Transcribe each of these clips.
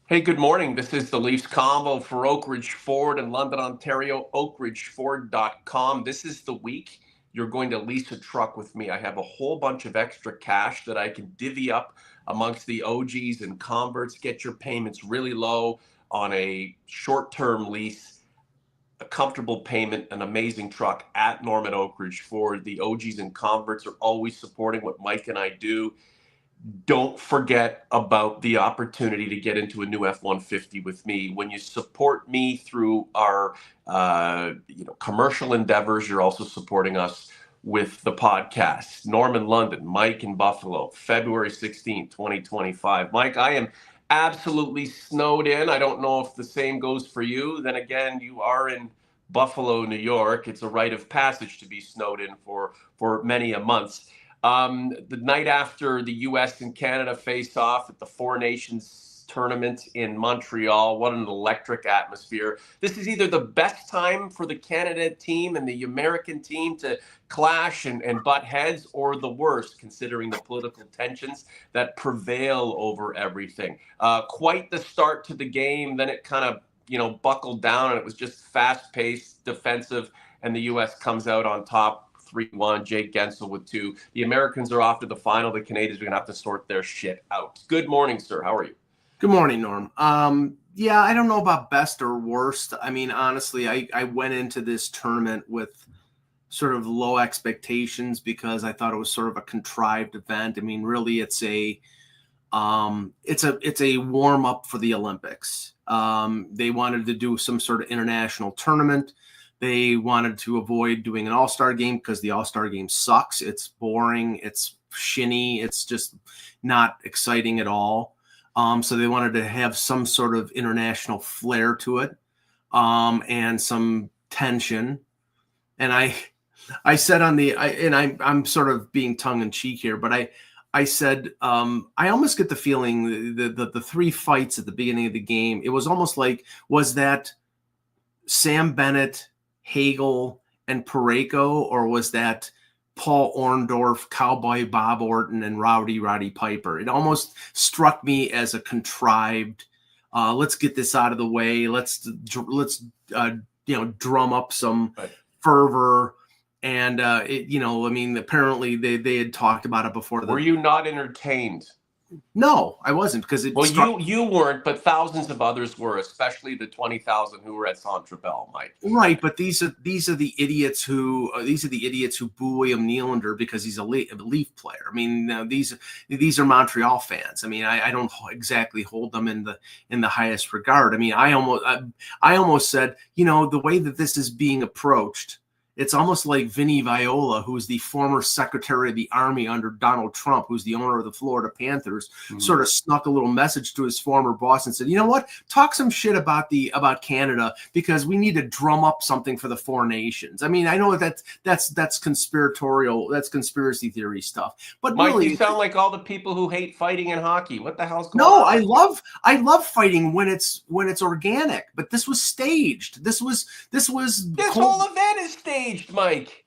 Hey, good morning. This is the Leafs Convo for Oak Ridge Ford in London, Ontario, oakridgeford.com. This is the week you're going to lease a truck with me. I have a whole bunch of extra cash that I can divvy up amongst the OGs and converts, get your payments really low on a short-term lease, a comfortable payment, an amazing truck at Norman Oak Ridge Ford. The OGs and converts are always supporting what Mike and I do. Don't forget about the opportunity to get into a new F-150 with me. When you support me through our commercial endeavors, you're also supporting us with the podcast. Norman, London, Mike in Buffalo, February 16th, 2025. Mike, I am absolutely snowed in. I don't know if the same goes for you. Then again, you are in Buffalo, New York. It's a rite of passage to be snowed in for many a month. The night after the U.S. and Canada face off at the Four Nations tournament in Montreal, what an electric atmosphere. This is either the best time for the Canada team and the American team to clash and butt heads, or the worst, considering the political tensions that prevail over everything. Quite the start to the game. Then it kind of, buckled down, and it was just fast-paced, defensive, and the U.S. comes out on top 3-1, Jake Gensel with 2. The Americans are off to the final. The Canadians are going to have to sort their shit out. Good morning, sir. How are you? Good morning, Norm. Yeah, I don't know about best or worst. I mean, honestly, I went into this tournament with sort of low expectations because I thought it was sort of a contrived event. I mean, really, it's a warm up for the Olympics. They wanted to do some sort of international tournament. They wanted to avoid doing an all-star game because the all-star game sucks. It's boring. It's shinny. It's just not exciting at all. So they wanted to have some sort of international flair to it, and some tension. And I said I'm sort of being tongue in cheek here, but I said I almost get the feeling the three fights at the beginning of the game, it was almost like, was that Sam Bennett, Hagel, and Parayko, or was that Paul Orndorff, Cowboy Bob Orton, and Rowdy Roddy Piper? It almost struck me as a contrived, let's get this out of the way. Let's drum up some fervor. And, apparently they had talked about it before. Were you not entertained? No, I wasn't, because you weren't, but thousands of others were, especially the 20,000 who were at Centre Bell, Mike. Right, but these are the idiots who boo William Nylander because he's a Leaf player. I mean, these are Montreal fans. I mean, I don't exactly hold them in the highest regard. I mean, I almost said, the way that this is being approached, it's almost like Vinny Viola, who's the former Secretary of the Army under Donald Trump, who's the owner of the Florida Panthers, sort of snuck a little message to his former boss and said, you know what, talk some shit about Canada, because we need to drum up something for the Four Nations. I mean, I know that's conspiratorial, that's conspiracy theory stuff. But Mike, really, you sound like all the people who hate fighting in hockey. What the hell's going on? No, I love fighting when it's organic, but this was staged. This whole event is staged, Mike.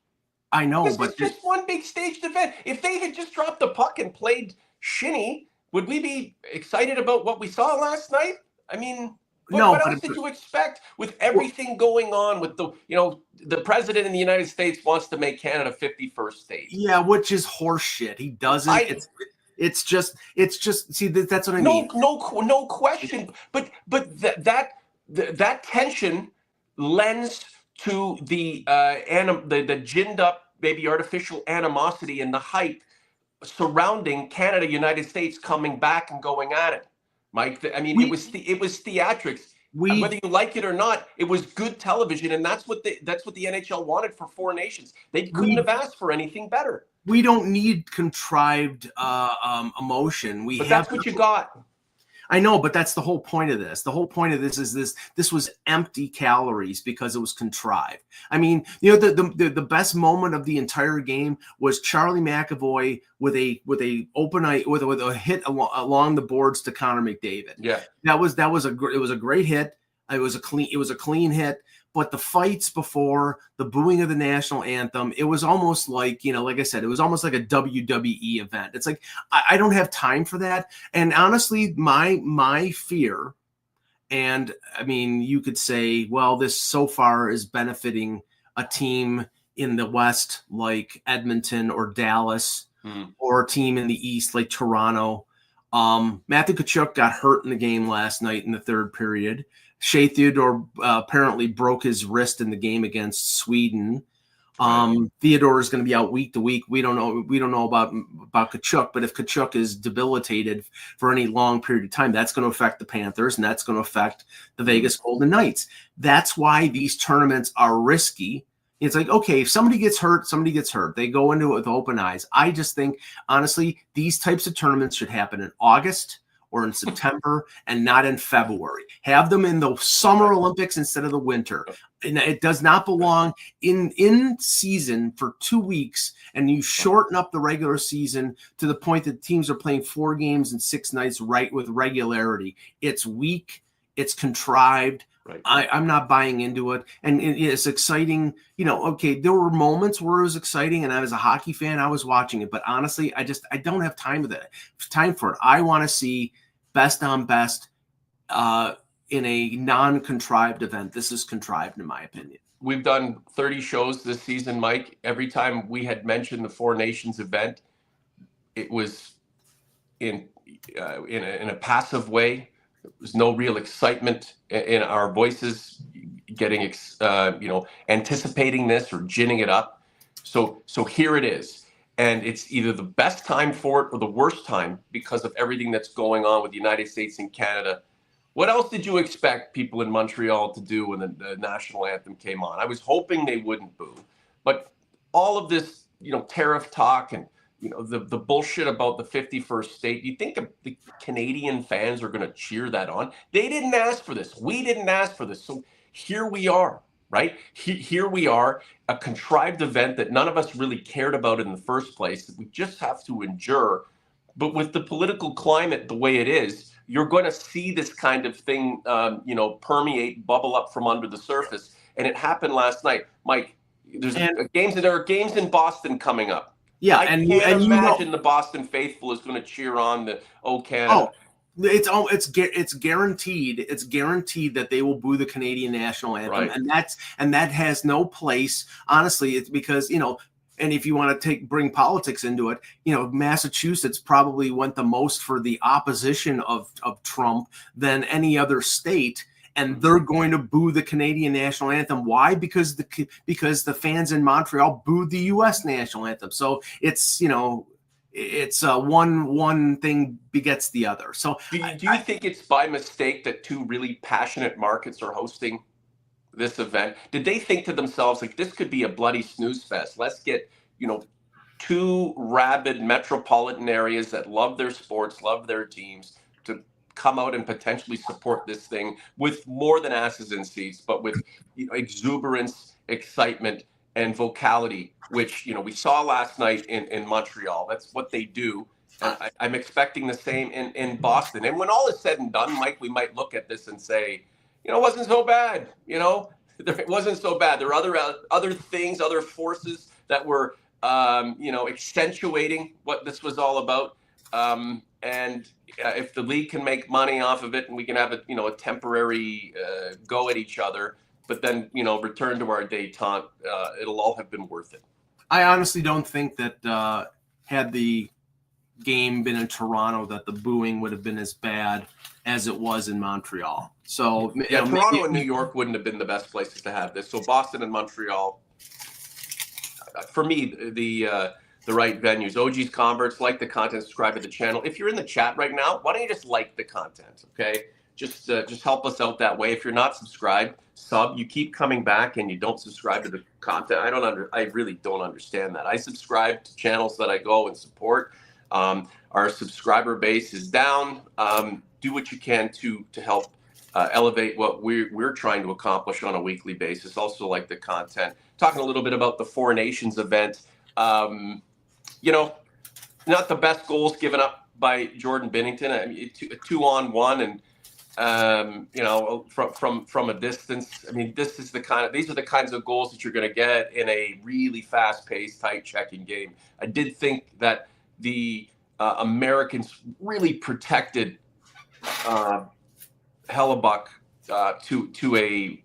I know, this was just one big staged event. If they had just dropped the puck and played shinny, would we be excited about what we saw last night? I mean, what else did you expect with everything going on with the president in the United States wants to make Canada 51st state? Yeah, which is horseshit. He doesn't. It's just. See, that's what I mean. No question. But that tension lends to the ginned up, maybe artificial animosity and the hype surrounding Canada, United States coming back and going at it, Mike. I mean, it was theatrics. Whether you like it or not, it was good television, and that's what the NHL wanted for Four Nations. They couldn't have asked for anything better. We don't need contrived emotion. That's what you got. I know, but that's the whole point of this. The whole point of this is this was empty calories because it was contrived. I mean, the best moment of the entire game was Charlie McAvoy with a hit along the boards to Connor McDavid. Yeah, it was a great hit. It was a clean hit. But the fights before, the booing of the national anthem, it was almost like, like I said, it was almost like a WWE event. It's like, I don't have time for that. And honestly, my fear And I mean, you could say, well, this so far is benefiting a team in the West like Edmonton or Dallas, or a team in the East like Toronto. Matthew Tkachuk got hurt in the game last night in the third period. Shea Theodore apparently broke his wrist in the game against Sweden. Theodore is going to be out week to week. We don't know about Tkachuk, but if Tkachuk is debilitated for any long period of time, that's going to affect the Panthers, and that's going to affect the Vegas Golden Knights. That's why these tournaments are risky. It's like, okay, if somebody gets hurt, somebody gets hurt. They go into it with open eyes. I just think, honestly, these types of tournaments should happen in August or in September and not in February. Have them in the Summer Olympics instead of the winter. And it does not belong in season for 2 weeks, and you shorten up the regular season to the point that teams are playing 4 games in 6 nights right with regularity. It's weak. It's contrived. Right. I'm not buying into it. And it's exciting. You know, okay, there were moments where it was exciting, and I was a hockey fan. I was watching it. But honestly, I don't have time for it. I want to see best on best in a non-contrived event. This is contrived, in my opinion. We've done 30 shows this season, Mike. Every time we had mentioned the Four Nations event, it was in a passive way. There was no real excitement in our voices, getting anticipating this or ginning it up. So here it is, and it's either the best time for it or the worst time because of everything that's going on with the United States and Canada. What else did you expect people in Montreal to do when the national anthem came on? I was hoping they wouldn't boo, but all of this, tariff talk and the bullshit about the 51st state. You think the Canadian fans are going to cheer that on? They didn't ask for this. We didn't ask for this. So here we are, right? Here we are, a contrived event that none of us really cared about in the first place, that we just have to endure. But with the political climate the way it is, you're going to see this kind of thing, permeate, bubble up from under the surface. And it happened last night. Mike, there are games in Boston coming up. Yeah, I can't imagine the Boston faithful is going to cheer on the Canada. Oh, it's guaranteed. It's guaranteed that they will boo the Canadian national anthem, right. and that has no place. Honestly, it's because and if you want to bring politics into it, Massachusetts probably went the most for the opposition of Trump than any other state. And they're going to boo the Canadian national anthem. Why? Because the fans in Montreal booed the U.S. national anthem. So it's one thing begets the other. So do you think it's by mistake that 2 really passionate markets are hosting this event? Did they think to themselves, like, this could be a bloody snooze fest? Let's get 2 rabid metropolitan areas that love their sports, love their teams, to come out and potentially support this thing with more than asses in seats, but with exuberance, excitement, and vocality, which we saw last night in Montreal. That's what they do. And I'm expecting the same in Boston. And when all is said and done, Mike, we might look at this and say, it wasn't so bad. It wasn't so bad. There are other things, other forces that were accentuating what this was all about. And if the league can make money off of it, and we can have a temporary go at each other, but then return to our détente, it'll all have been worth it. I honestly don't think that had the game been in Toronto, that the booing would have been as bad as it was in Montreal. So Toronto and New York wouldn't have been the best places to have this. So Boston and Montreal, for me, the right venues. OG's converts, like the content, subscribe to the channel. If you're in the chat right now, why don't you just like the content, okay? Just help us out that way. If you're not subscribed, sub. You keep coming back and you don't subscribe to the content. I really don't understand that. I subscribe to channels that I go and support. Our subscriber base is down. Do what you can to help elevate what we're trying to accomplish on a weekly basis. Also, like the content. Talking a little bit about the Four Nations event. Not the best goals given up by Jordan Binnington. I mean, a 2-on-1 and from a distance. I mean, these are the kinds of goals that you're going to get in a really fast-paced, tight-checking game. I did think that the Americans really protected Hellebuck to a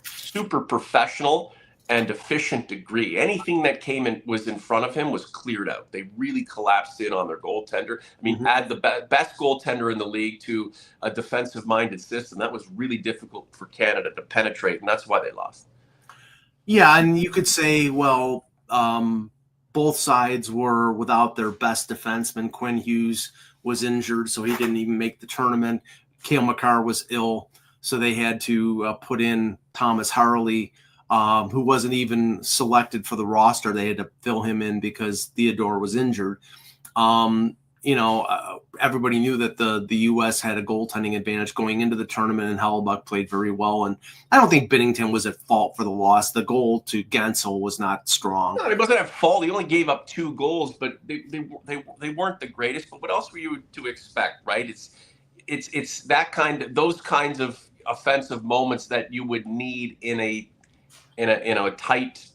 super professional and efficient degree. Anything that came in was in front of him was cleared out. They really collapsed in on their goaltender. I mean, add the best goaltender in the league to a defensive-minded system. That was really difficult for Canada to penetrate, and that's why they lost. Yeah, and you could say, well, both sides were without their best defenseman. Quinn Hughes was injured, so he didn't even make the tournament. Cale Makar was ill, so they had to put in Thomas Harley, who wasn't even selected for the roster. They had to fill him in because Theodore was injured. Everybody knew that the U.S. had a goaltending advantage going into the tournament, and Hellebuck played very well. And I don't think Binnington was at fault for the loss. The goal to Gensel was not strong. No, he wasn't at fault. He only gave up 2 goals, but they weren't the greatest. But what else were you to expect, right? It's those kinds of offensive moments that you would need in a tight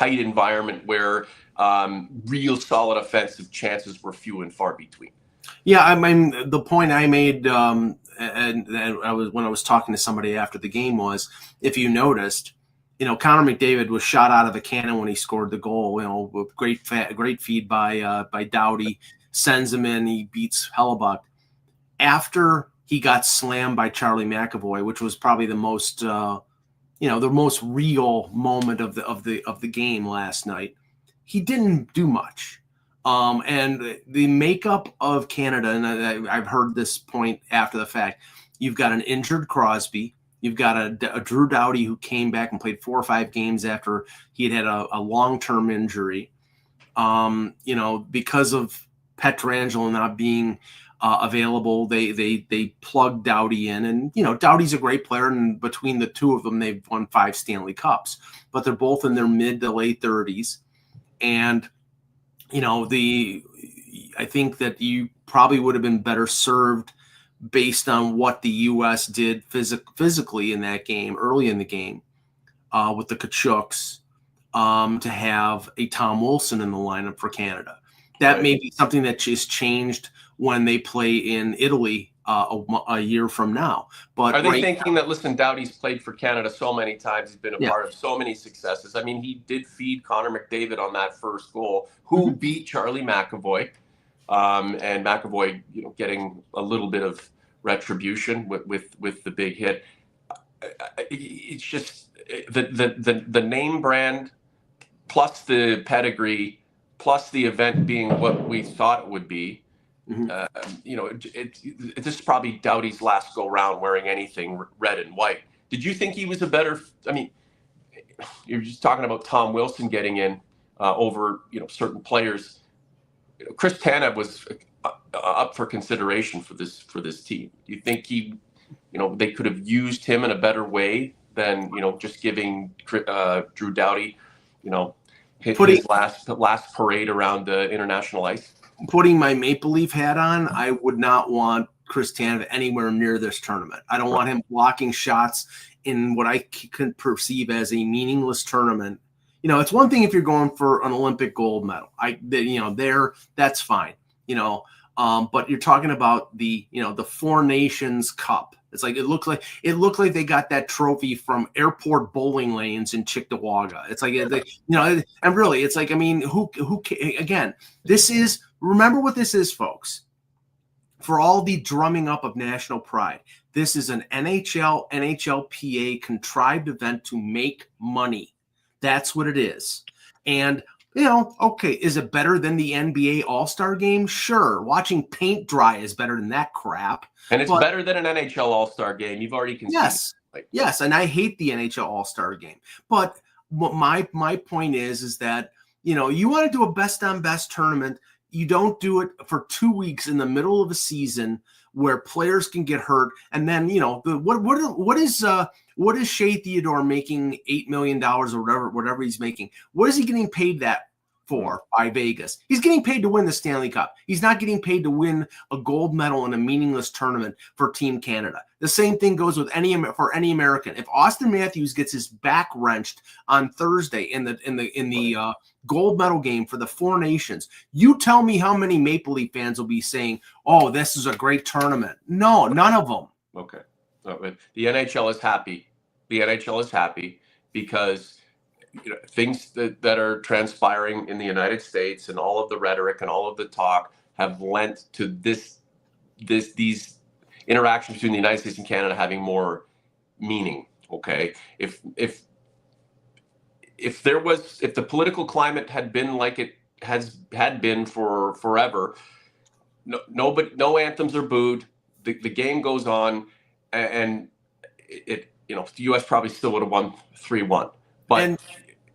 environment where real solid offensive chances were few and far between. Yeah, I mean, the point I made, and when I was talking to somebody after the game was, if you noticed, Connor McDavid was shot out of a cannon when he scored the goal. Great feed by Doughty, sends him in, he beats Hellebuck. After he got slammed by Charlie McAvoy, which was probably the most real moment of the game last night, he didn't do much. And the makeup of Canada, and I've heard this point after the fact, you've got an injured Crosby, you've got a Drew Doughty who came back and played 4 or 5 games after he had a long-term injury. Because of Pietrangelo not being available, they plugged Doughty in, and Doughty's a great player, and between the two of them, they've won 5 Stanley Cups, but they're both in their mid to late 30s, and I think that you probably would have been better served based on what the U.S. did physically in that game, early in the game, with the Kachuks, to have a Tom Wilson in the lineup for Canada. That may be something that just changed when they play in Italy a year from now. But are they thinking that, listen, Doughty's played for Canada so many times, he's been a part of so many successes. I mean, he did feed Connor McDavid on that first goal, who beat Charlie McAvoy, and McAvoy, getting a little bit of retribution with the big hit. It's just the name brand plus the pedigree plus the event being what we thought it would be. This is probably Doughty's last go round wearing anything red and white. Did you think he was a better? I mean, you're just talking about Tom Wilson getting in over certain players. Chris Tanev was up for consideration for this team. Do you think they could have used him in a better way than just giving Drew Doughty his last parade around the international ice? Putting my Maple Leaf hat on, I would not want Chris Tanev anywhere near this tournament. I don't want him blocking shots in what I can perceive as a meaningless tournament. It's one thing if you're going for an Olympic gold medal. That's fine. But you're talking about the Four Nations Cup. It's like it looked like they got that trophy from airport bowling lanes in Cheektowaga. It's like and really, it's like, I mean, who again? Remember what this is, folks. For all the drumming up of national pride, this is an NHLPA contrived event to make money. That's what it is. And okay, is it better than the NBA All-Star Game? Sure. Watching paint dry is better than that crap. And it's better than an NHL All-Star Game. You've already conceded. Yes, and I hate the NHL All-Star Game. But what my point is that, you want to do a best-on-best tournament, you don't do it for 2 weeks in the middle of a season where players can get hurt. And then, what is Shea Theodore making $8 million or whatever he's making? What is he getting paid that for by Vegas? He's getting paid to win the Stanley Cup. He's not getting paid to win a gold medal in a meaningless tournament for Team Canada. The same thing goes with any American. If Austin Matthews gets his back wrenched on Thursday in the gold medal game for the Four Nations, you tell me how many Maple Leaf fans will be saying, "Oh, this is a great tournament." No, none of them. Okay. But the NHL is happy. The NHL is happy because things that are transpiring in the United States and all of the rhetoric and all of the talk have lent to these interactions between the United States and Canada having more meaning. Okay, if the political climate had been like it had been for forever, no anthems are booed. The game goes on, and the U.S. probably still would have won 3-1. But and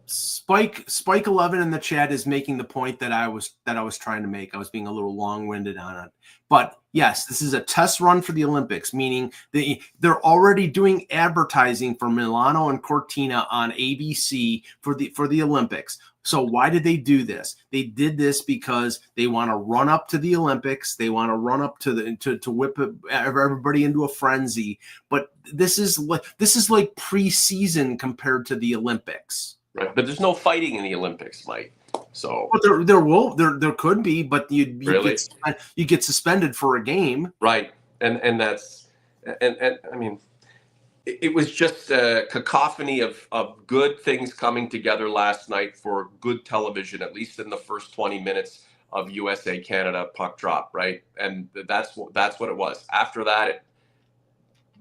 Spike 11 in the chat is making the point that I was trying to make. I was being a little long-winded on it. But yes, this is a test run for the Olympics, meaning they're already doing advertising for Milano and Cortina on ABC for the Olympics. So why did they do this? They did this because they want to run up to the Olympics. They want to run up to whip everybody into a frenzy. But this is like preseason compared to the Olympics. Right, but there's no fighting in the Olympics, Mike. So but there could be, but you get suspended for a game, right? And that's and I mean, it was just a cacophony of good things coming together last night for good television, at least in the first 20 minutes of USA Canada puck drop, right? And that's what it was. After that, it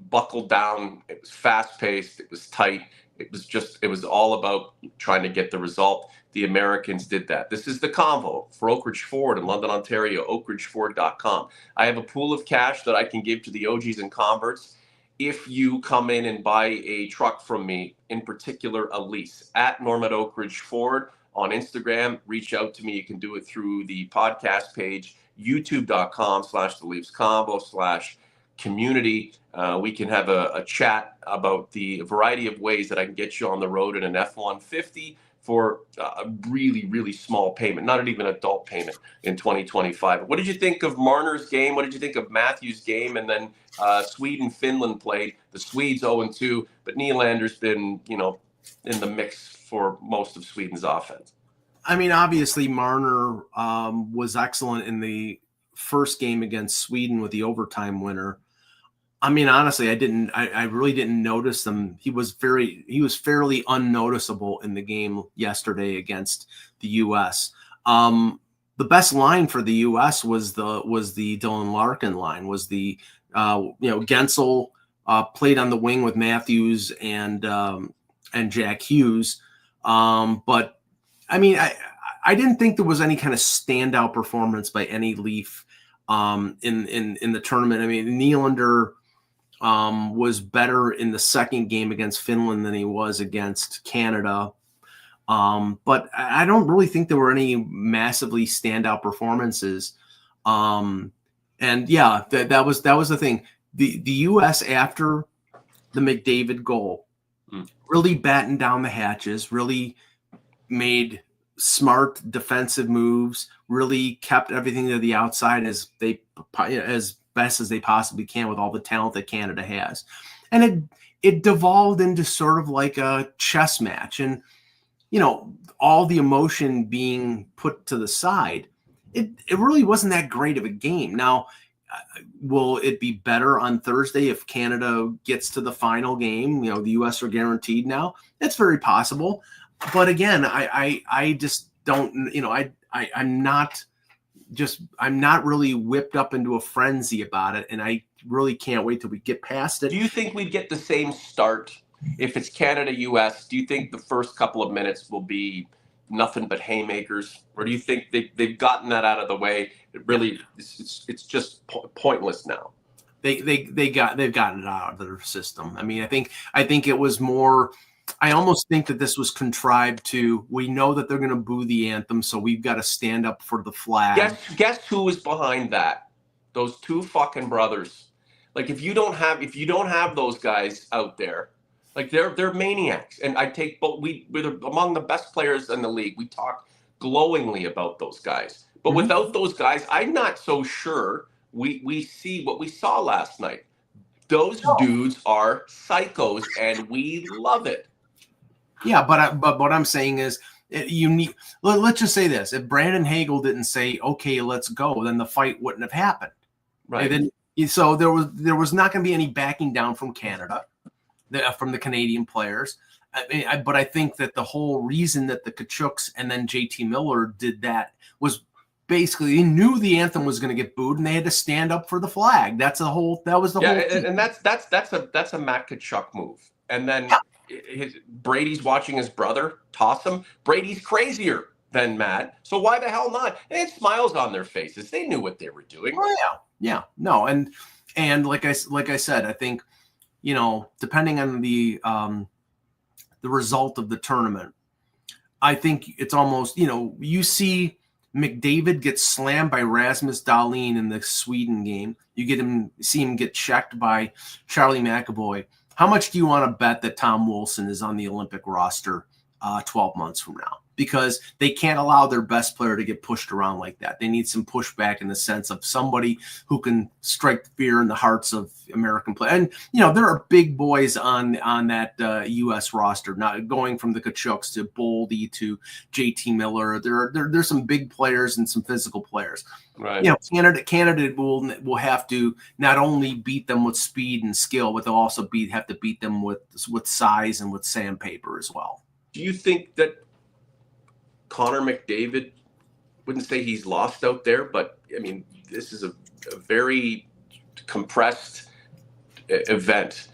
buckled down. It was fast paced. It was tight. It was all about trying to get the result. The Americans did that. This is the Convo for Oak Ridge Ford in London, Ontario, oakridgeford.com. I have a pool of cash that I can give to the OGs and converts if you come in and buy a truck from me, in particular a lease, at Norm at Oak Ridge Ford on Instagram. Reach out to me. You can do it through the podcast page, youtube.com/the Leafs Convo /community. We can have a chat about the variety of ways that I can get you on the road in an F-150 for a really, really small payment, not even an adult payment in 2025. What did you think of Marner's game? What did you think of Matthews' game? And then Sweden-Finland played. The Swedes 0-2, but Nylander's been, in the mix for most of Sweden's offense. I mean, obviously Marner was excellent in the first game against Sweden with the overtime winner. I mean, honestly, I really didn't notice them. He was fairly unnoticeable in the game yesterday against the U.S. The best line for the U.S. was the Dylan Larkin line. Was the Gensel played on the wing with Matthews and Jack Hughes. But I mean, I didn't think there was any kind of standout performance by any Leaf in the tournament. I mean, Nylander was better in the second game against Finland than he was against Canada. But I don't really think there were any massively standout performances. And yeah, that was the thing. The U.S. after the McDavid goal really battened down the hatches, really made smart defensive moves, really kept everything to the outside as best as they possibly can with all the talent that Canada has. And it devolved into sort of like a chess match, and all the emotion being put to the side. It really wasn't that great of a game. Now, will it be better on Thursday if Canada gets to the final game? The U.S. are guaranteed now. That's very possible. But again, I just don't, I'm not really whipped up into a frenzy about it. And I really can't wait till we get past it. Do you think we'd get the same start if it's Canada-US? Do you think the first couple of minutes will be nothing but haymakers? Or do you think they've gotten that out of the way? It's just pointless now. They've gotten it out of their system. I mean, I think it was more. I almost think that this was contrived to. We know that they're going to boo the anthem, so we've got to stand up for the flag. Guess who was behind that? Those two fucking brothers. Like if you don't have those guys out there, like they're maniacs. And I take both. We're among the best players in the league. We talk glowingly about those guys. But without those guys, I'm not so sure we see what we saw last night. Those dudes are psychos, and we love it. Yeah, but what I'm saying is, let's just say this: if Brandon Hagel didn't say, "Okay, let's go," then the fight wouldn't have happened. Right. So there was not going to be any backing down from Canada, from the Canadian players. But I think that the whole reason that the Tkachuks and then JT Miller did that was basically they knew the anthem was going to get booed and they had to stand up for the flag. That was the whole thing. And that's a Matt Tkachuk move. And then Brady's watching his brother toss him. Brady's crazier than Matt, so why the hell not? They had smiles on their faces. They knew what they were doing. Oh yeah, no, and like I said, I think depending on the result of the tournament, I think it's almost you see McDavid get slammed by Rasmus Dahlin in the Sweden game. You see him get checked by Charlie McAvoy. How much do you want to bet that Tom Wilson is on the Olympic roster 12 months from now? Because they can't allow their best player to get pushed around like that. They need some pushback in the sense of somebody who can strike fear in the hearts of American players. And, there are big boys on that U.S. roster, not going from the Tkachuks to Boldy to JT Miller. There's some big players and some physical players. Right. Canada will have to not only beat them with speed and skill, but they'll also have to beat them with size and with sandpaper as well. Do you think that Connor McDavid, wouldn't say he's lost out there, but I mean, this is a very compressed event.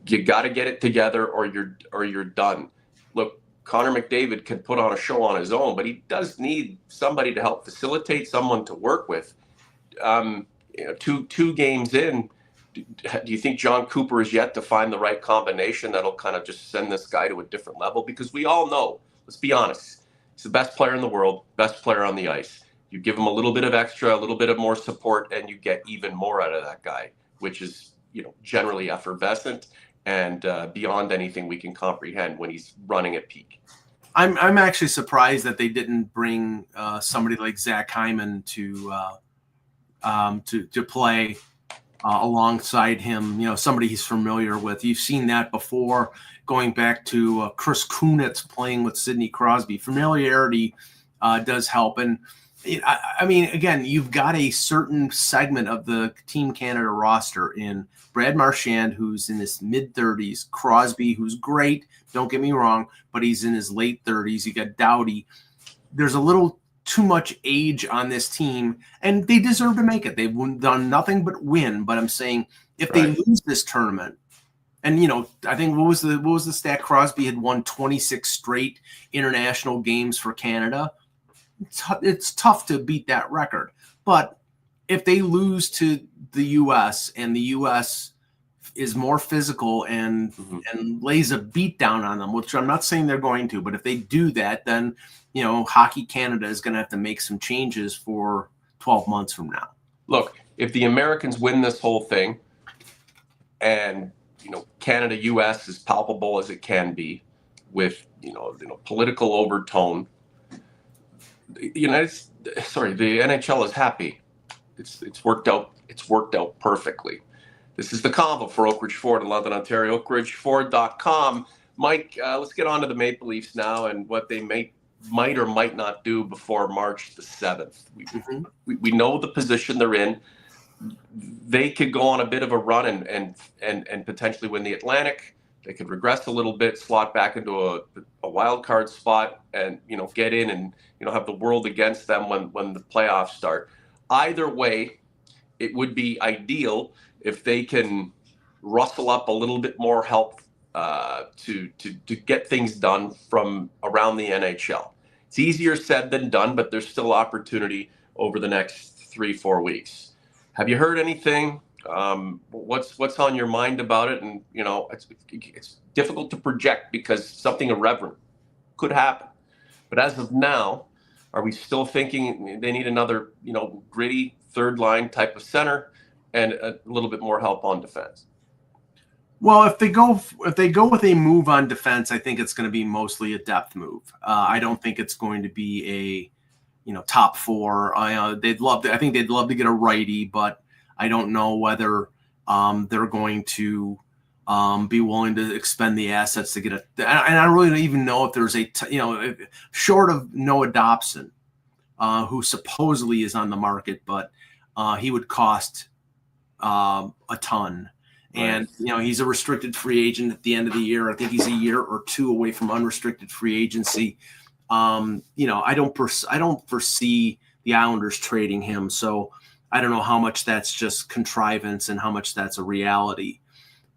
You got to get it together or you're done. Look, Connor McDavid can put on a show on his own, but he does need somebody to help facilitate, someone to work with. Two games in, do you think John Cooper is yet to find the right combination that'll kind of just send this guy to a different level? Because we all know, let's be honest, he's the best player in the world, best player on the ice. You give him a little bit of extra, a little bit of more support, and you get even more out of that guy, which is, generally effervescent and beyond anything we can comprehend when he's running at peak. I'm actually surprised that they didn't bring somebody like Zach Hyman to play alongside him. Somebody he's familiar with. You've seen that before, going back to Chris Kunitz playing with Sidney Crosby. Familiarity does help. And I mean, again, you've got a certain segment of the Team Canada roster in Brad Marchand, who's in his mid-30s, Crosby, who's great, don't get me wrong, but he's in his late 30s. You got Doughty. There's a little too much age on this team, and they deserve to make it. They've done nothing but win. But I'm saying if they lose this tournament, and I think what was the stat? Crosby had won 26 straight international games for Canada. It's tough to beat that record. But if they lose to the U.S. and the U.S. is more physical and lays a beat down on them, which I'm not saying they're going to, but if they do that, then Hockey Canada is going to have to make some changes for 12 months from now. Look, if the Americans win this whole thing and, Canada, U.S. is palpable as it can be with, political overtone, the NHL is happy. It's worked out. It's worked out perfectly. This is the Convo for Oak Ridge Ford in London, Ontario, oakridgeford.com. Mike, let's get on to the Maple Leafs now and what they might or might not do before March the 7th. We know the position they're in. They could go on a bit of a run and potentially win the Atlantic. They could regress a little bit, slot back into a wild card spot, and get in and have the world against them when the playoffs start. Either way, it would be ideal if they can rustle up a little bit more help to get things done from around the NHL. It's easier said than done, but there's still opportunity over the next 3-4 weeks. Have you heard anything? What's on your mind about it? And it's difficult to project because something irreverent could happen. But as of now, are we still thinking they need another gritty third line type of center and a little bit more help on defense? Well, if they go with a move on defense, I think it's going to be mostly a depth move. I don't think it's going to be a top four. I think they'd love to get a righty, but I don't know whether they're going to be willing to expend the assets to get a. And I really don't even know if there's short of Noah Dobson, who supposedly is on the market, but he would cost a ton. And, he's a restricted free agent at the end of the year. I think he's a year or two away from unrestricted free agency. I don't foresee the Islanders trading him. So I don't know how much that's just contrivance and how much that's a reality.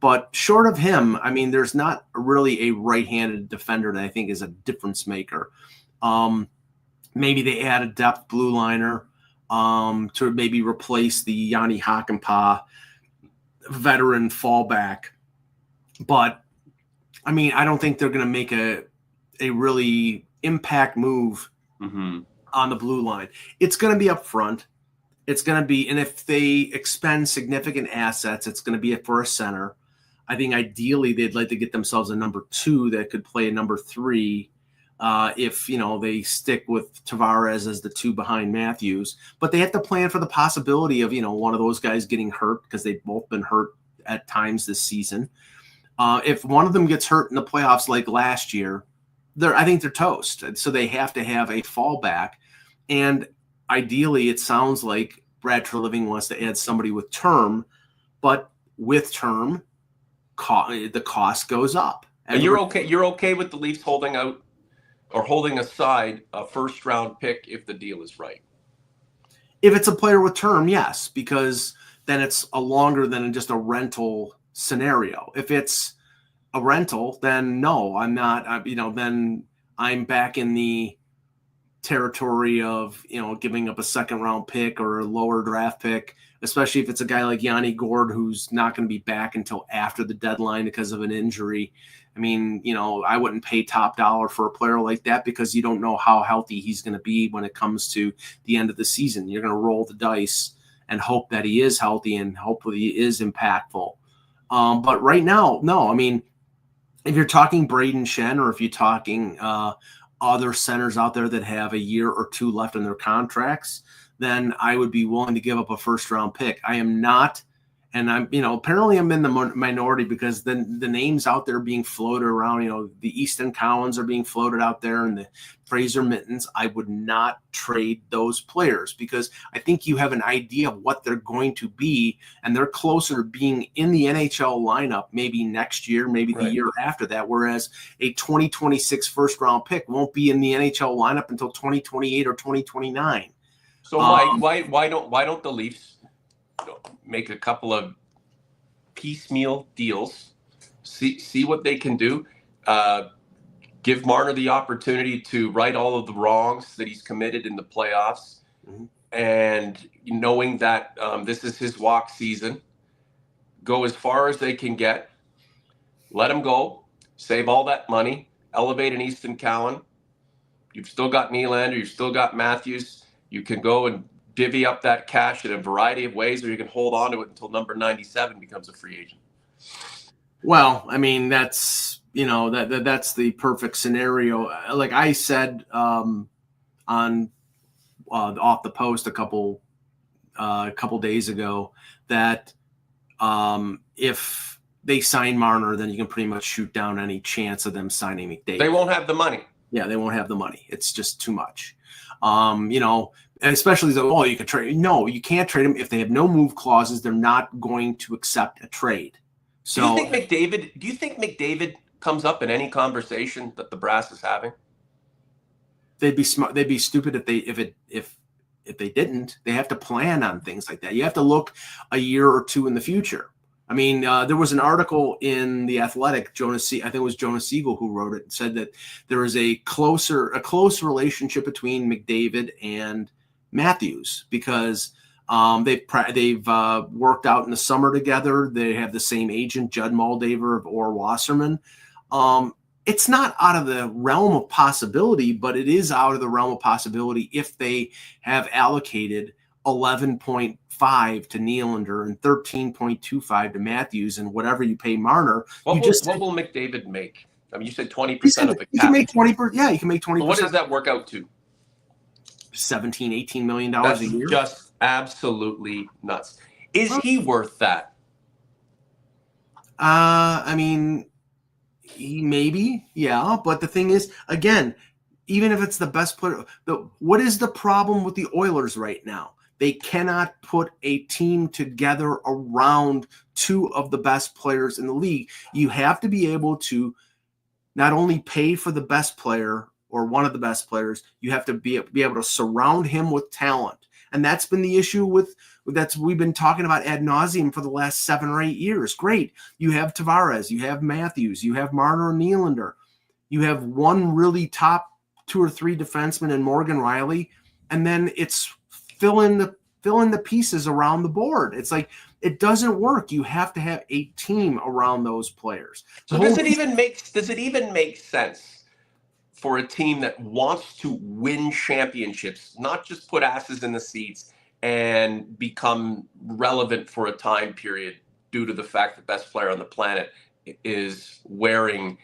But short of him, I mean, there's not really a right-handed defender that I think is a difference maker. Maybe they add a depth blue liner to maybe replace the Yanni Hakanpää veteran fallback. But, I mean, I don't think they're going to make a really impact move on the blue line. It's going to be up front. It's going to be – and if they expend significant assets, it's going to be for a center. I think ideally they'd like to get themselves a number 2 that could play a number 3 if, they stick with Tavares as the 2 behind Matthews. But they have to plan for the possibility of, one of those guys getting hurt because they've both been hurt at times this season. If one of them gets hurt in the playoffs like last year, I think they're toast. So they have to have a fallback. And ideally, it sounds like Brad Treliving wants to add somebody with term, but with term, the cost goes up. And you're okay. You're okay with the Leafs holding out or holding aside a first-round pick if the deal is right. If it's a player with term, yes, because then it's a longer than just a rental scenario. If it's a rental, then no, I'm not. Then I'm back in the territory of giving up a second-round pick or a lower draft pick, especially if it's a guy like Yanni Gourde who's not going to be back until after the deadline because of an injury. I mean, I wouldn't pay top dollar for a player like that because you don't know how healthy he's going to be when it comes to the end of the season. You're going to roll the dice and hope that he is healthy and hopefully he is impactful. But right now, no. I mean, if you're talking Braden Shen or if you're talking other centers out there that have a year or 2 left in their contracts, then I would be willing to give up a first-round pick. I am not, and I'm, apparently I'm in the minority because the names out there being floated around, the Easton Collins are being floated out there and the Fraser Mittens. I would not trade those players because I think you have an idea of what they're going to be, and they're closer to being in the NHL lineup maybe next year, maybe the year after that, whereas a 2026 first-round pick won't be in the NHL lineup until 2028 or 2029. So why don't the Leafs make a couple of piecemeal deals, see what they can do, give Marner the opportunity to right all of the wrongs that he's committed in the playoffs, and knowing that this is his walk season, go as far as they can get, let him go, save all that money, elevate an Easton Cowan. You've still got Nylander, you've still got Matthews. You can go and divvy up that cash in a variety of ways, or you can hold on to it until number 97 becomes a free agent. Well, I mean, that's, that's the perfect scenario. Like I said on off the post a couple days ago that if they sign Marner, then you can pretty much shoot down any chance of them signing McDavid. They won't have the money. Yeah, they won't have the money. It's just too much. Especially you could trade. No, you can't trade them if they have no move clauses. They're not going to accept a trade. So, do you think McDavid comes up in any conversation that the brass is having? They'd be smart. They'd be stupid if they didn't. They have to plan on things like that. You have to look a year or 2 in the future. I mean, there was an article in The Athletic, I think it was Jonas Siegel who wrote it, and said that there is a close relationship between McDavid and Matthews because they've worked out in the summer together. They have the same agent, Judd Moldaver of Orr Wasserman. It's not out of the realm of possibility, but it is out of the realm of possibility if they have allocated 11.5 to Nylander and 13.25 to Matthews and whatever you pay Marner. What will McDavid make? I mean, you said 20% of the cap. You can make 20%. Yeah, you can make 20%. So what does that work out to? $17-18 million a year. Just absolutely nuts. Is he worth that? I mean, maybe, yeah. But the thing is, again, even if it's the best player, what is the problem with the Oilers right now? They cannot put a team together around two of the best players in the league. You have to be able to not only pay for the best player or one of the best players, you have to be able to surround him with talent. And that's been the issue we've been talking about ad nauseum for the last 7 or 8 years. Great. You have Tavares, you have Matthews, you have Marner and Nylander. You have one really top 2 or 3 defensemen in Morgan Riley, and then it's fill in the pieces around the board. It's like, it doesn't work. You have to have a team around those players. So does it even make sense for a team that wants to win championships, not just put asses in the seats and become relevant for a time period due to the fact the best player on the planet is wearing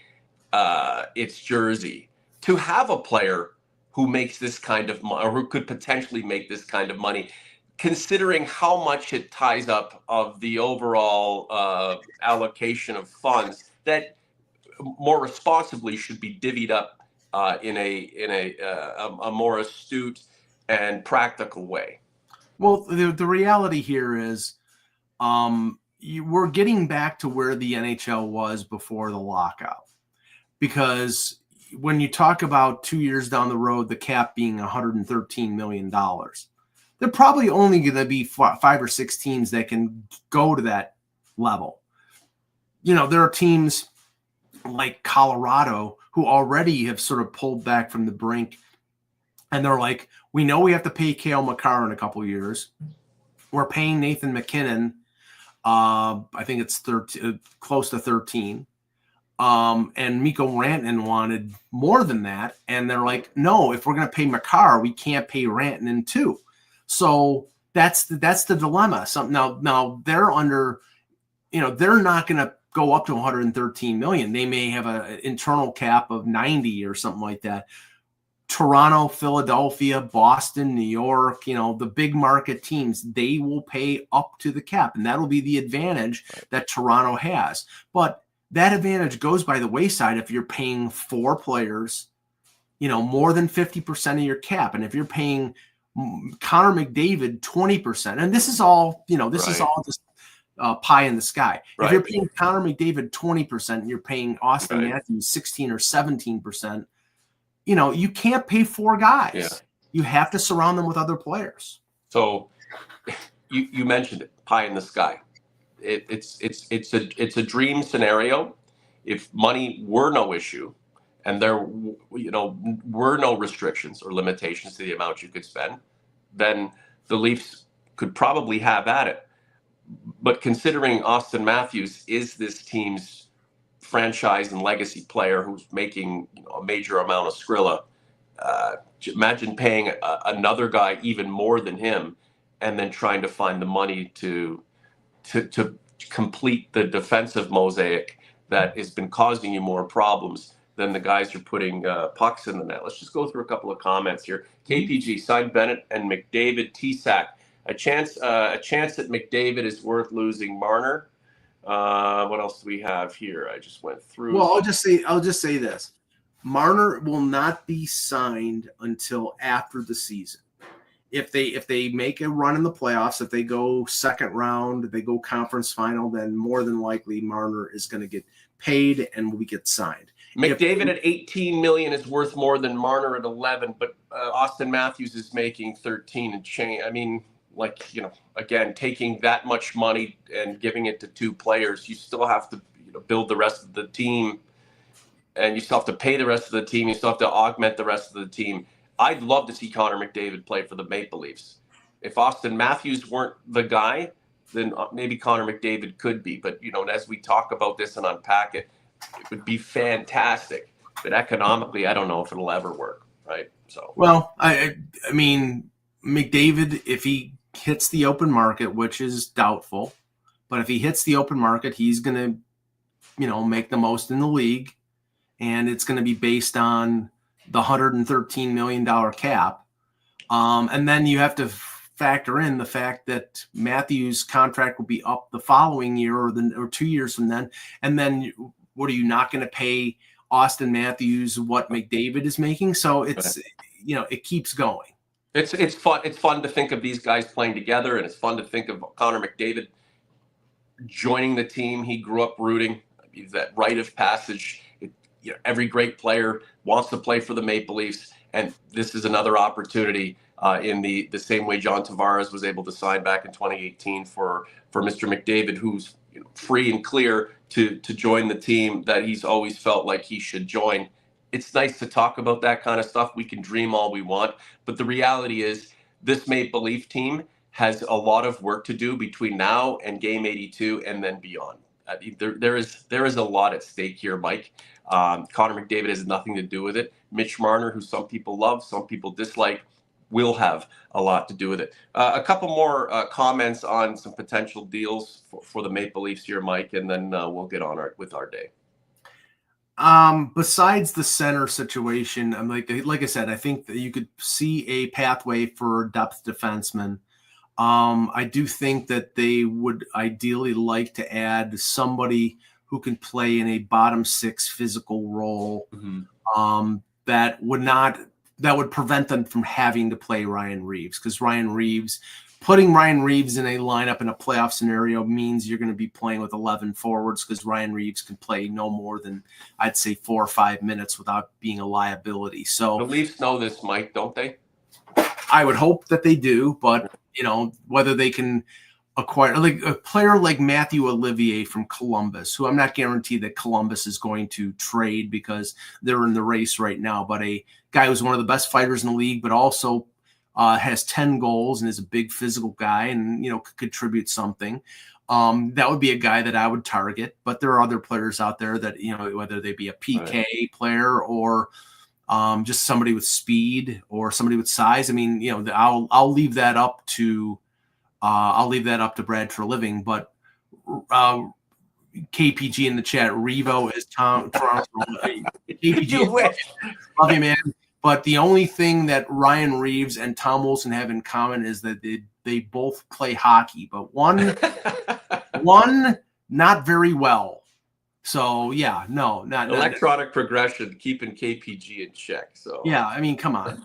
its jersey, to have a player who makes this kind of money, or who could potentially make this kind of money, considering how much it ties up of the overall allocation of funds that more responsibly should be divvied up in a more astute and practical way? Well, the reality here is we're getting back to where the NHL was before the lockout. Because when you talk about 2 years down the road, the cap being $113 million, they're probably only going to be 5 or 6 teams that can go to that level. You know, there are teams like Colorado who already have sort of pulled back from the brink. And they're like, we know we have to pay Cale Makar in a couple of years. We're paying Nathan McKinnon, I think it's close to 13. And Mikko Rantanen wanted more than that. And they're like, no, if we're going to pay Makar, we can't pay Rantanen too. So that's the dilemma. So now they're under, they're not going to go up to 113 million. They may have an internal cap of 90 or something like that. Toronto, Philadelphia, Boston, New York, the big market teams, they will pay up to the cap. And that'll be the advantage that Toronto has. But that advantage goes by the wayside if you're paying 4 players, more than 50% of your cap. And if you're paying Connor McDavid 20%, and this is all, is all just pie in the sky. Right. If you're paying Connor McDavid 20% and you're paying Austin Matthews 16 or 17%, you can't pay 4 guys. Yeah. You have to surround them with other players. So you mentioned it, pie in the sky. It's a dream scenario. If money were no issue, and there were no restrictions or limitations to the amount you could spend, then the Leafs could probably have at it. But considering Austin Matthews is this team's franchise and legacy player who's making a major amount of Skrilla, imagine paying another guy even more than him, and then trying to find the money to complete the defensive mosaic that has been causing you more problems than the guys you're putting pucks in the net. Let's just go through a couple of comments here. KPG, sign Bennett and McDavid, TSAC. A chance that McDavid is worth losing Marner. What else do we have here? I just went through. Well, I'll just say this. Marner will not be signed until after the season. If they make a run in the playoffs, if they go second round, if they go conference final, then more than likely Marner is going to get paid and will get signed. McDavid at 18 million is worth more than Marner at 11, but Austin Matthews is making 13 and change. I mean, again, taking that much money and giving it to 2 players, you still have to build the rest of the team, and you still have to pay the rest of the team. You still have to augment the rest of the team. I'd love to see Connor McDavid play for the Maple Leafs. If Austin Matthews weren't the guy, then maybe Connor McDavid could be. But, as we talk about this and unpack it, it would be fantastic. But economically, I don't know if it'll ever work, right? So, well, I mean, McDavid, if he hits the open market, which is doubtful, but if he hits the open market, he's going to, make the most in the league, and it's going to be based on the $113 million cap. And then you have to factor in the fact that Matthews' contract will be up the following year or 2 years from then. And then what are you not going to pay Austin Matthews what McDavid is making? So it's, it keeps going. It's fun. It's fun to think of these guys playing together, and it's fun to think of Connor McDavid joining the team he grew up rooting. He's that rite of passage. Every great player wants to play for the Maple Leafs, and this is another opportunity in the same way John Tavares was able to sign back in 2018 for Mr. McDavid, who's free and clear to join the team that he's always felt like he should join. It's nice to talk about that kind of stuff. We can dream all we want, but the reality is this Maple Leaf team has a lot of work to do between now and Game 82 and then beyond. I mean, there is a lot at stake here, Mike. Connor McDavid has nothing to do with it. Mitch Marner, who some people love, some people dislike, will have a lot to do with it. A couple more comments on some potential deals for the Maple Leafs here, Mike, and then we'll get on with our day. Besides the center situation, I'm like I said, I think that you could see a pathway for depth defensemen. I do think that they would ideally like to add somebody who can play in a bottom six physical role. Mm-hmm. That would prevent them from having to play Ryan Reeves, because putting Ryan Reeves in a lineup in a playoff scenario means you're going to be playing with 11 forwards, because Ryan Reeves can play no more than, I'd say, 4 or 5 minutes without being a liability. So the Leafs know this, Mike, don't they? I would hope that they do, but whether they can acquire like a player like Matthew Olivier from Columbus, who I'm not guaranteed that Columbus is going to trade because they're in the race right now, but a guy who's one of the best fighters in the league, but also has 10 goals and is a big physical guy and, could contribute something. That would be a guy that I would target, but there are other players out there that, whether they be a PK player or just somebody with speed or somebody with size. I mean, I'll leave that up to Brad Treliving, but KPG in the chat, Revo is Tom. KPG, love you, man. But the only thing that Ryan Reeves and Tom Wilson have in common is that they both play hockey, but one not very well. So yeah, not electronic progression, keeping KPG in check. So yeah, I mean, come on.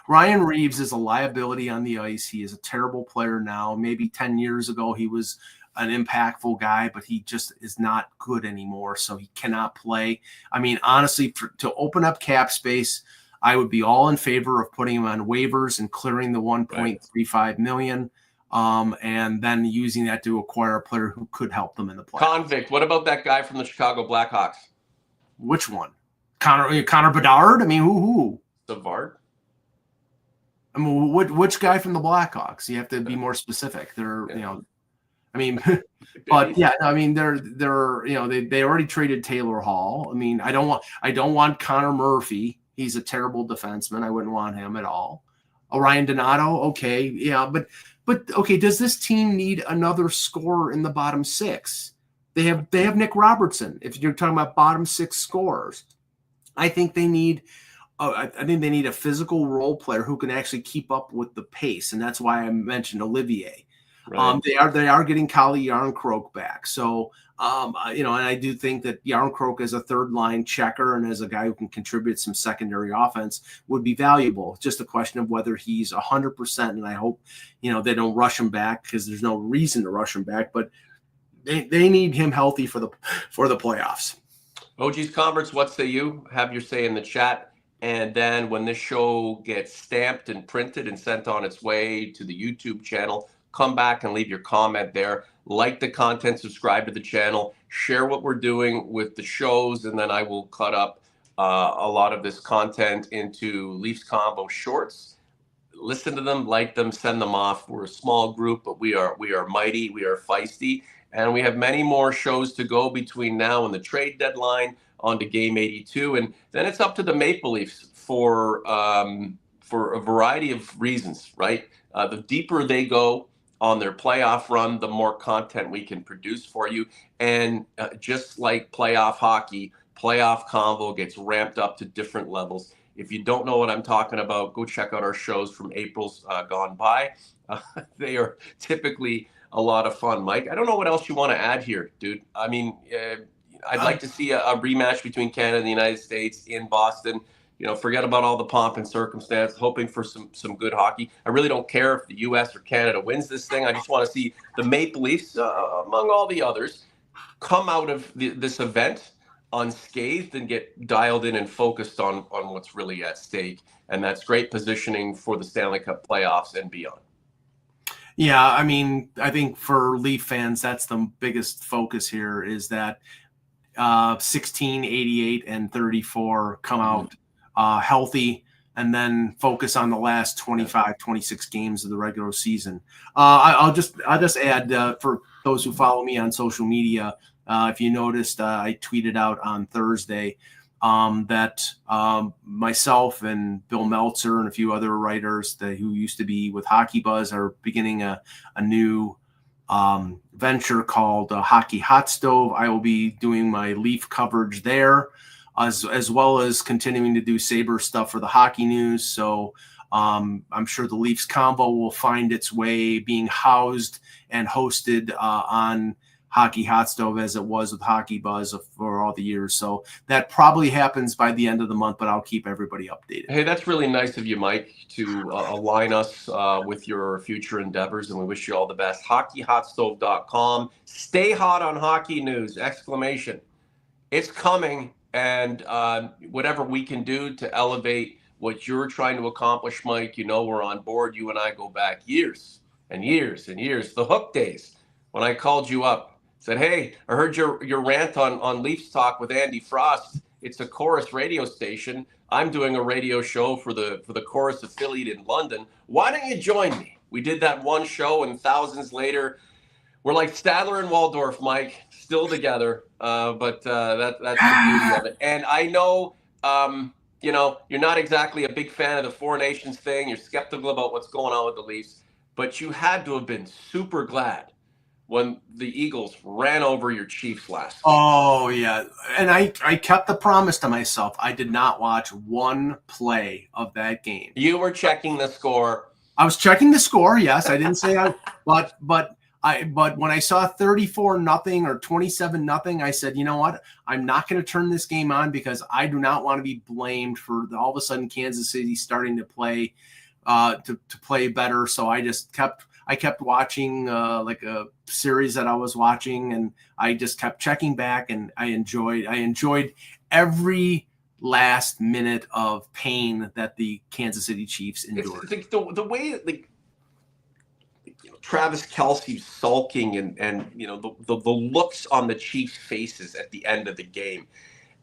Ryan Reeves is a liability on the ice. He is a terrible player now. Maybe 10 years ago he was an impactful guy, but he just is not good anymore. So he cannot play. I mean, honestly, to open up cap space, I would be all in favor of putting him on waivers and clearing the $1.35 million. And then using that to acquire a player who could help them in the playoffs. Convict. What about that guy from the Chicago Blackhawks? Which one? Connor Bedard? I mean, who? Savard. I mean, which guy from the Blackhawks? You have to be more specific. They're, I mean, but yeah, I mean, they're they already traded Taylor Hall. I mean, I don't want Connor Murphy. He's a terrible defenseman. I wouldn't want him at all. Ryan Donato, okay, yeah, but okay, does this team need another scorer in the bottom six? They have Nick Robertson. If you're talking about bottom six scorers, I think they need a physical role player who can actually keep up with the pace, and that's why I mentioned Olivier. Right. They are getting Calle Jarnkrok back, so and I do think that Jarnkrok as a third line checker and as a guy who can contribute some secondary offense would be valuable. It's just a question of whether he's 100%, and I hope they don't rush him back, because there's no reason to rush him back, but they need him healthy for the playoffs. OG's Converts, what say you? Have your say in the chat. And then when this show gets stamped and printed and sent on its way to the YouTube channel, come back and leave your comment there. Like the content, subscribe to the channel, share what we're doing with the shows, and then I will cut up a lot of this content into Leafs Convo shorts. Listen to them, like them, send them off. We're a small group, but we are mighty, we are feisty, and we have many more shows to go between now and the trade deadline on to Game 82, and then it's up to the Maple Leafs for a variety of reasons, right? The deeper they go on their playoff run, the more content we can produce for you. And just like playoff hockey, playoff convo gets ramped up to different levels. If you don't know what I'm talking about, go check out our shows from April's gone by. They are typically a lot of fun. Mike, I don't know what else you want to add here, dude. I mean, I'd like to see a rematch between Canada and the United States in Boston. forget about all the pomp and circumstance, hoping for some good hockey. I really don't care if the U.S. or Canada wins this thing. I just want to see the Maple Leafs, among all the others, come out of this event unscathed and get dialed in and focused on what's really at stake. And that's great positioning for the Stanley Cup playoffs and beyond. Yeah, I mean, I think for Leaf fans, that's the biggest focus here is that 16, 88, and 34 come out healthy and then focus on the last 25, 26 games of the regular season. I'll just add for those who follow me on social media, if you noticed, I tweeted out on Thursday that myself and Bill Meltzer and a few other writers who used to be with Hockey Buzz are beginning a new venture called Hockey Hot Stove. I will be doing my Leaf coverage there, as well as continuing to do Sabre stuff for the Hockey News. So I'm sure the Leafs Convo will find its way being housed and hosted on Hockey Hot Stove as it was with Hockey Buzz for all the years. So that probably happens by the end of the month, but I'll keep everybody updated. Hey, that's really nice of you, Mike, to align us with your future endeavors, and we wish you all the best. HockeyHotStove.com. Stay hot on hockey news! Exclamation. It's coming, and whatever we can do to elevate what you're trying to accomplish, Mike, we're on board. You and I go back years and years and years. The Hook days, when I called you up, said, hey, I heard your rant on Leafs Talk with Andy Frost. It's a Chorus radio station. I'm doing a radio show for the Chorus affiliate in London. Why don't you join me? We did that one show, and thousands later, we're like Stadler and Waldorf, Mike, still together. But that's the beauty of it. And I know, you're not exactly a big fan of the Four Nations thing. You're skeptical about what's going on with the Leafs, but you had to have been super glad when the Eagles ran over your Chiefs last week. Oh, yeah. And I kept the promise to myself. I did not watch one play of that game. You were checking the score. I was checking the score, yes. I didn't say but when I saw 34-0 or 27-0, I said, you know what? I'm not going to turn this game on because I do not want to be blamed for all of a sudden Kansas City starting to play to play better. So I kept watching like a series that I was watching, and I just kept checking back, and I enjoyed every last minute of pain that the Kansas City Chiefs endured. It's the way Travis Kelce sulking and the looks on the Chiefs' faces at the end of the game,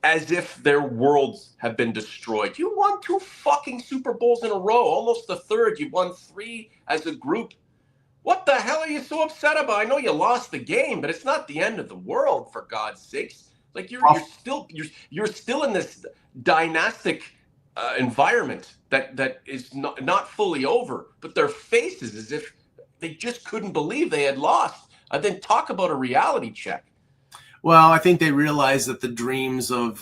as if their worlds have been destroyed. You won 2 fucking Super Bowls in a row, almost the third. You won 3 as a group. What the hell are you so upset about? I know you lost the game, but it's not the end of the world, for God's sakes. Like you're still in this dynastic environment that is not fully over, but their faces as if they just couldn't believe they had lost. Then talk about a reality check. Well, I think they realized that the dreams of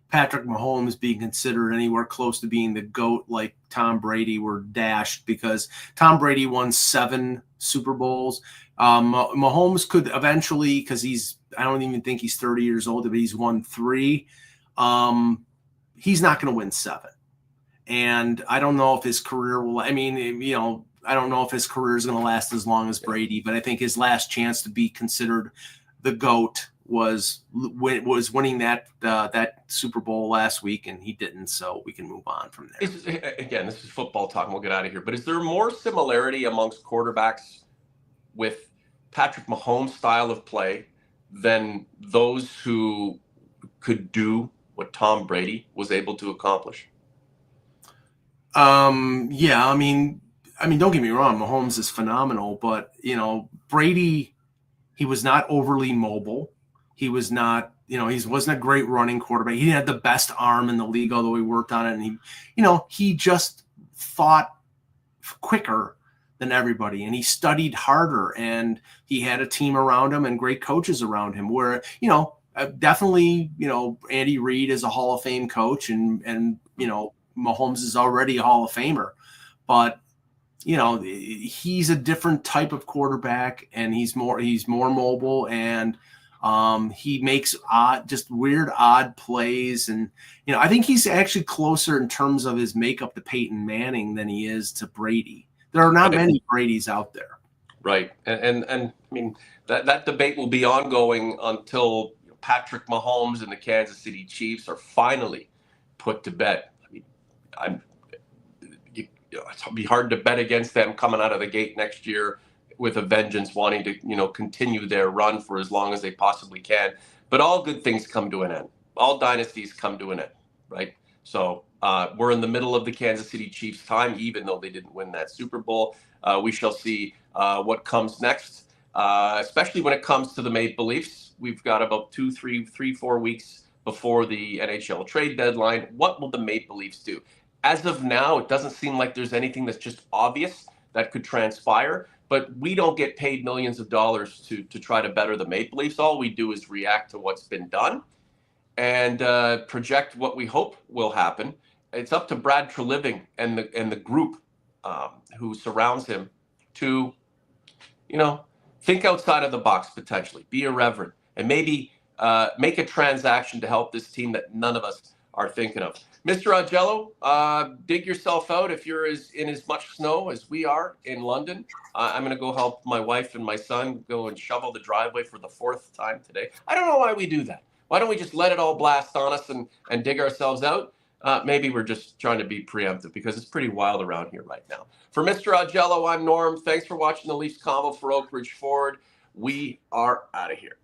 Patrick Mahomes being considered anywhere close to being the GOAT like Tom Brady were dashed, because Tom Brady won 7 Super Bowls. Mahomes could eventually, because I don't even think he's 30 years old, but he's won 3. He's not going to win 7. And I don't know if his career will, I don't know if his career is going to last as long as Brady, but I think his last chance to be considered the GOAT was winning that Super Bowl last week, and he didn't, so we can move on from there. Again, this is football talk, and we'll get out of here, but is there more similarity amongst quarterbacks with Patrick Mahomes' style of play than those who could do what Tom Brady was able to accomplish? Yeah, I mean, don't get me wrong, Mahomes is phenomenal, but Brady, he was not overly mobile. He was not, he wasn't a great running quarterback. He didn't have the best arm in the league, although he worked on it. And he just thought quicker than everybody, and he studied harder, and he had a team around him and great coaches around him where, definitely, Andy Reid is a Hall of Fame coach, and Mahomes is already a Hall of Famer, but he's a different type of quarterback, and he's more mobile, and He makes just weird, odd plays. And, I think he's actually closer in terms of his makeup to Peyton Manning than he is to Brady. There are not many Bradys out there. Right. And I mean, that debate will be ongoing until Patrick Mahomes and the Kansas City Chiefs are finally put to bed. I mean, it'll be hard to bet against them coming out of the gate next year with a vengeance, wanting to, continue their run for as long as they possibly can. But all good things come to an end. All dynasties come to an end, right? So we're in the middle of the Kansas City Chiefs' time, even though they didn't win that Super Bowl. We shall see what comes next, especially when it comes to the Maple Leafs. We've got about 4 weeks before the NHL trade deadline. What will the Maple Leafs do? As of now, it doesn't seem like there's anything that's just obvious that could transpire, but we don't get paid millions of dollars to try to better the Maple Leafs. All we do is react to what's been done and project what we hope will happen. It's up to Brad Treliving and the group who surrounds him to, think outside of the box potentially, be irreverent, and maybe make a transaction to help this team that none of us are thinking of. Mr. Augello, dig yourself out if you're in as much snow as we are in London. I'm going to go help my wife and my son go and shovel the driveway for the 4th time today. I don't know why we do that. Why don't we just let it all blast on us and dig ourselves out? Maybe we're just trying to be preemptive because it's pretty wild around here right now. For Mr. Augello, I'm Norm. Thanks for watching the Leafs Convo for Oak Ridge Ford. We are out of here.